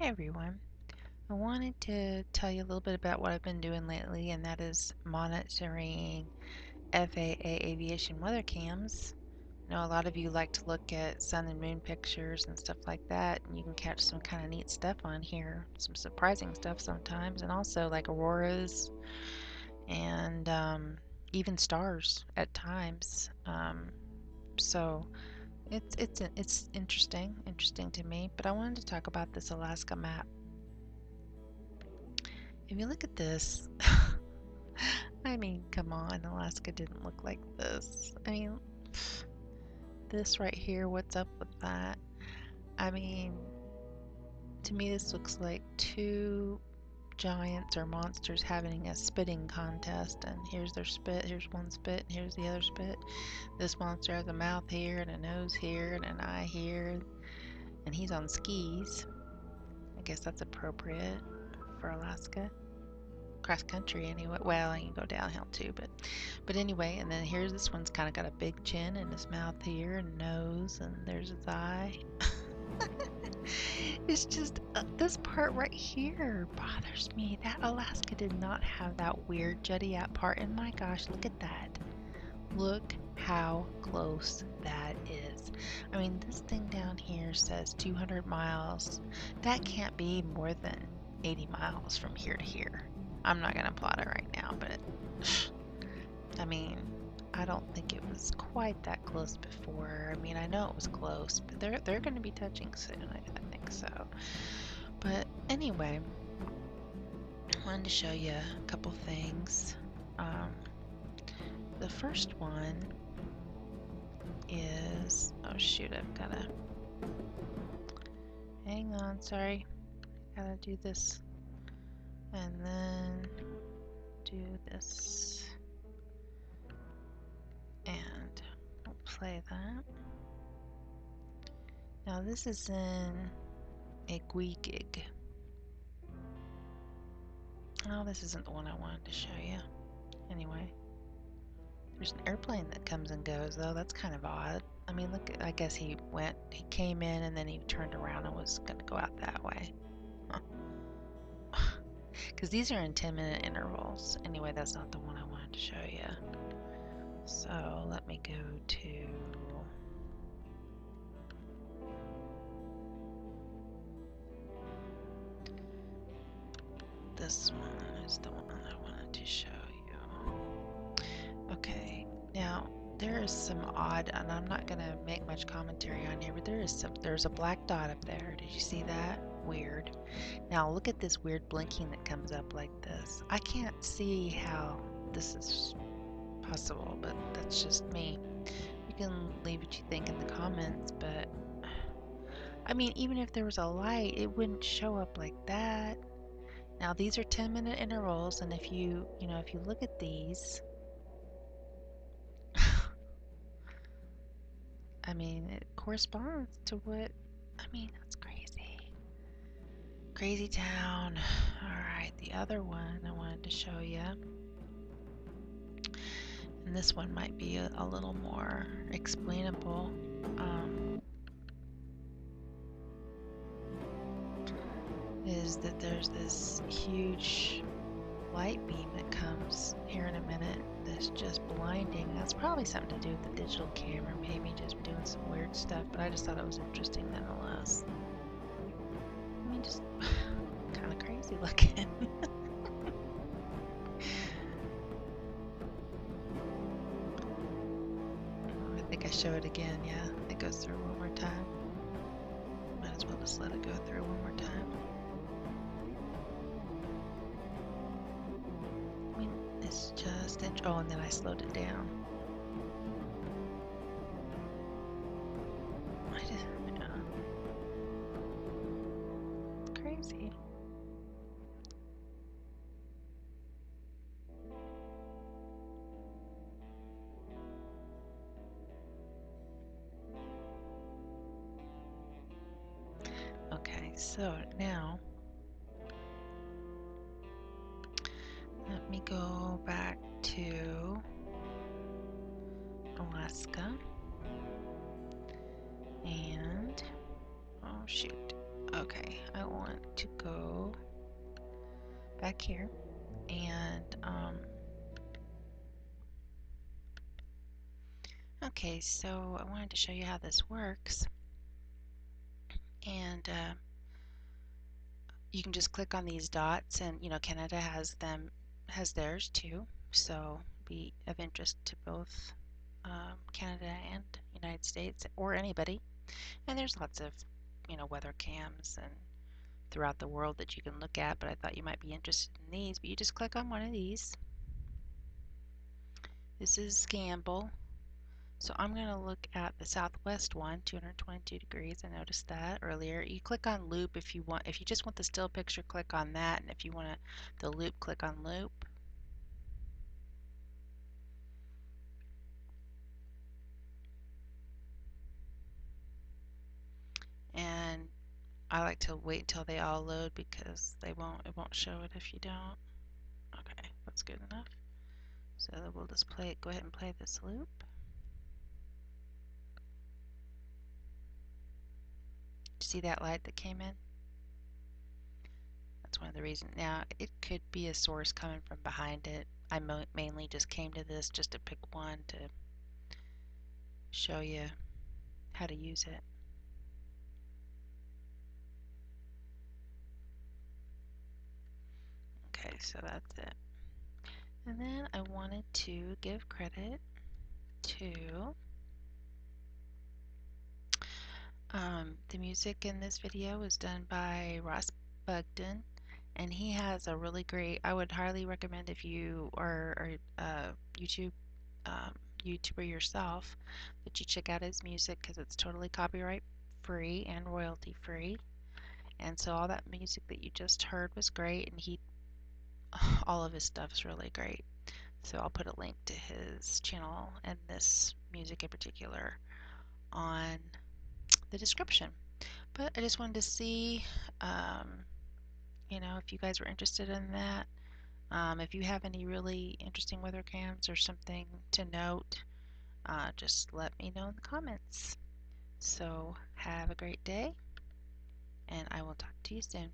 Hi everyone. I wanted to tell you a little bit about what I've been doing lately, and that is monitoring FAA aviation weather cams. I know a lot of you like to look at sun and moon pictures and stuff like that, and you can catch some kind of neat stuff on here, some surprising stuff sometimes, and also like auroras and even stars at times. So it's interesting to me. But I wanted to talk about this Alaska map. If you look at this, I mean, come on, Alaska didn't look like this. I mean, this right here, what's up with that? I mean, to me, this looks like two giants or monsters having a spitting contest, and here's their spit, here's one spit, and here's the other spit. This monster has a mouth here, and a nose here, and an eye here, and he's on skis. I guess that's appropriate for Alaska. Cross country anyway. Well, you can go downhill too, but anyway. And then here's this one's kind of got a big chin and his mouth here and nose, and there's his eye. It's just this part right here bothers me. That Alaska did not have that weird jutty out part, and my gosh, look at that. Look how close that is. I mean, this thing down here says 200 miles. That can't be more than 80 miles from here to here. I'm not going to plot it right now, but I mean, I don't think it was quite that close before. I mean, I know it was close, but they're going to be touching soon. I think so. But anyway, I wanted to show you a couple things. The first one is, oh shoot, I've got to, hang on, sorry, gotta do this, and then do this, and I'll play that. Now this is in a GUI gig. Oh, this isn't the one I wanted to show you. Anyway, there's an airplane that comes and goes, though. That's kind of odd. I mean, look, I guess he came in and then he turned around and was going to go out that way. Because these are in 10-minute intervals. Anyway, that's not the one I wanted to show you. So let me go to this one is the one I wanted to show you. Okay, now there is some odd, and I'm not going to make much commentary on here, but there's a black dot up there. Did you see that? Weird. Now look at this weird blinking that comes up like this. I can't see how this is possible, but that's just me. You can leave what you think in the comments, but I mean, even if there was a light, it wouldn't show up like that. Now these are 10-minute intervals, and if you look at these, I mean, it corresponds to what, I mean, that's crazy. Crazy town. Alright, the other one I wanted to show you. And this one might be a little more explainable. Is that there's this huge light beam that comes here in a minute that's just blinding. That's probably something to do with the digital camera, maybe just doing some weird stuff, but I just thought it was interesting nonetheless. I mean, just kind of crazy looking. I think I show it again, yeah. It goes through one more time. Might as well just let it go through one more time. I mean, it's just, oh, and then I slowed it down. I just, yeah. It's crazy. Okay, so now let me go back to Alaska and, oh shoot, Okay, I want to go back here and okay, so I wanted to show you how this works, and you can just click on these dots, and Canada has theirs too, so be of interest to both Canada and United States or anybody. And there's lots of weather cams and throughout the world that you can look at, but I thought you might be interested in these. But you just click on one of these. This is Gamble. So I'm going to look at the southwest one, 222 degrees. I noticed that earlier. You click on loop if you want. If you just want the still picture, click on that. And if you want the loop, click on loop. And I like to wait until they all load because it won't show it if you don't. Okay, that's good enough. So we'll just go ahead and play this loop. See that light that came in? That's one of the reasons. Now, it could be a source coming from behind it. I mainly just came to this just to pick one to show you how to use it. Okay, so that's it. And then I wanted to give credit to the music in this video was done by Ross Bugden, and he has a really great, I would highly recommend if you are YouTube YouTuber yourself, that you check out his music because it's totally copyright free and royalty free. And so all that music that you just heard was great, and all of his stuff is really great. So I'll put a link to his channel and this music in particular on the description. But I just wanted to see, if you guys were interested in that. If you have any really interesting weather cams or something to note, just let me know in the comments. So have a great day, and I will talk to you soon.